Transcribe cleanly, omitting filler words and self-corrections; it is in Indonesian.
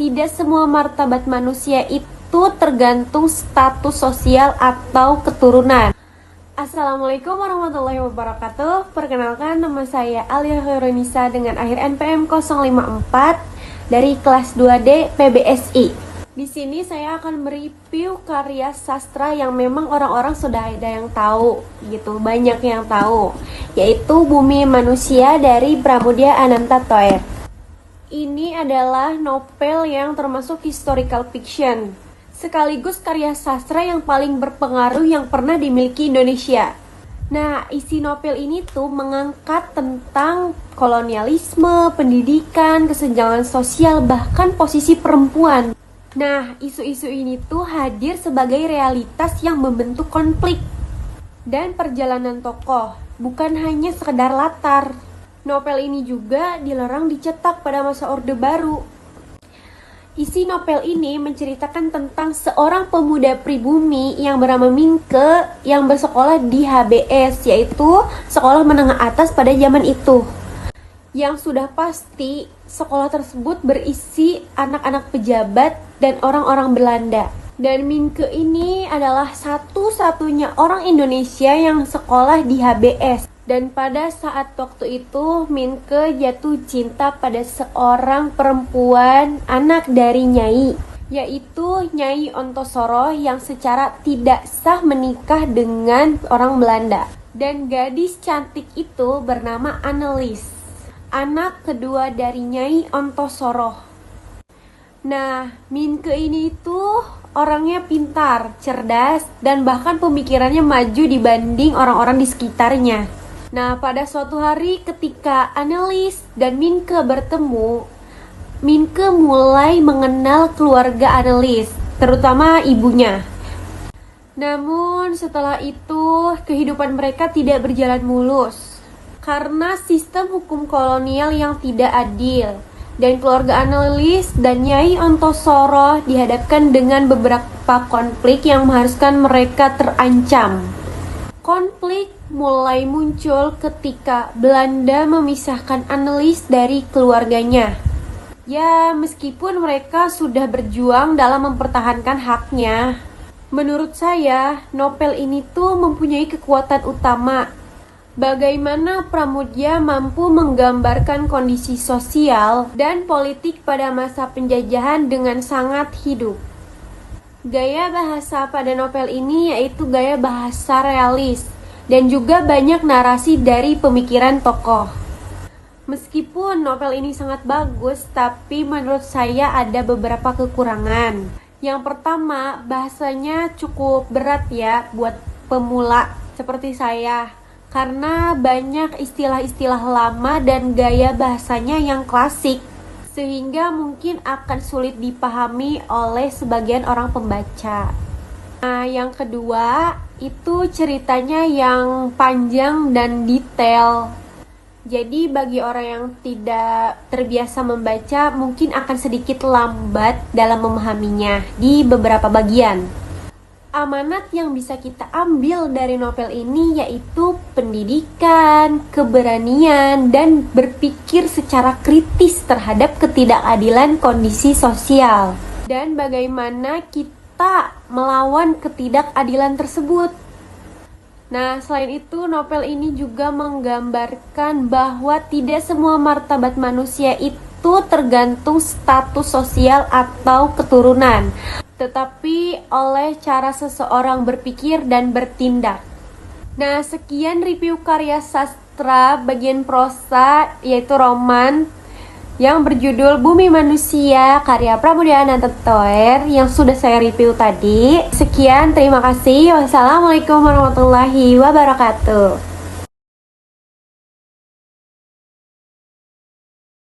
tidak semua martabat manusia itu tergantung status sosial atau keturunan. Assalamualaikum warahmatullahi wabarakatuh. Perkenalkan, nama saya Alia Khairunisa dengan akhir NPM 054 dari kelas 2D PBSI. Di sini saya akan mereview karya sastra yang memang orang-orang sudah ada yang tahu gitu, banyak yang tahu, yaitu Bumi Manusia dari Pramoedya Ananta Thoer. Ini adalah novel yang termasuk historical fiction, sekaligus karya sastra yang paling berpengaruh yang pernah dimiliki Indonesia. Nah, isi novel ini tuh mengangkat tentang kolonialisme, pendidikan, kesenjangan sosial, bahkan posisi perempuan. Nah, isu-isu ini tuh hadir sebagai realitas yang membentuk konflik dan perjalanan tokoh, bukan hanya sekedar latar. Novel ini juga dilarang dicetak pada masa Orde Baru. Isi novel ini menceritakan tentang seorang pemuda pribumi yang bernama Minke yang bersekolah di HBS, yaitu sekolah menengah atas pada zaman itu. Yang sudah pasti, sekolah tersebut berisi anak-anak pejabat dan orang-orang Belanda. Dan Minke ini adalah satu-satunya orang Indonesia yang sekolah di HBS. Dan pada saat waktu itu, Minke jatuh cinta pada seorang perempuan anak dari Nyai, yaitu Nyai Ontosoro yang secara tidak sah menikah dengan orang Belanda. Dan gadis cantik itu bernama Annelies, anak kedua dari Nyai Ontosoro. Nah, Minke ini tuh orangnya pintar, cerdas, dan bahkan pemikirannya maju dibanding orang-orang di sekitarnya. Nah, pada suatu hari ketika Annelies dan Minke bertemu, Minke mulai mengenal keluarga Annelies, terutama ibunya. Namun setelah itu, kehidupan mereka tidak berjalan mulus karena sistem hukum kolonial yang tidak adil, dan keluarga Annelies dan Nyai Ontosoro dihadapkan dengan beberapa konflik yang mengharuskan mereka terancam. Konflik mulai muncul ketika Belanda memisahkan Annelies dari keluarganya. Ya, meskipun mereka sudah berjuang dalam mempertahankan haknya, menurut saya novel ini tuh mempunyai kekuatan utama. Bagaimana Pramoedya mampu menggambarkan kondisi sosial dan politik pada masa penjajahan dengan sangat hidup. Gaya bahasa pada novel ini yaitu gaya bahasa realis dan juga banyak narasi dari pemikiran tokoh. Meskipun novel ini sangat bagus, tapi menurut saya ada beberapa kekurangan. Yang pertama, bahasanya cukup berat ya buat pemula seperti saya, karena banyak istilah-istilah lama dan gaya bahasanya yang klasik, sehingga mungkin akan sulit dipahami oleh sebagian orang pembaca. Nah, yang kedua, itu ceritanya yang panjang dan detail. Jadi bagi orang yang tidak terbiasa membaca, mungkin akan sedikit lambat dalam memahaminya di beberapa bagian. Amanat yang bisa kita ambil dari novel ini yaitu pendidikan, keberanian, dan berpikir secara kritis terhadap ketidakadilan kondisi sosial, dan bagaimana kita melawan ketidakadilan tersebut. Nah, selain itu, novel ini juga menggambarkan bahwa tidak semua martabat manusia itu tergantung status sosial atau keturunan, tetapi oleh cara seseorang berpikir dan bertindak. Nah, sekian review karya sastra bagian prosa, yaitu roman yang berjudul Bumi Manusia karya Pramoedya Ananta Thoer yang sudah saya review tadi. Sekian, terima kasih. Wassalamualaikum warahmatullahi wabarakatuh.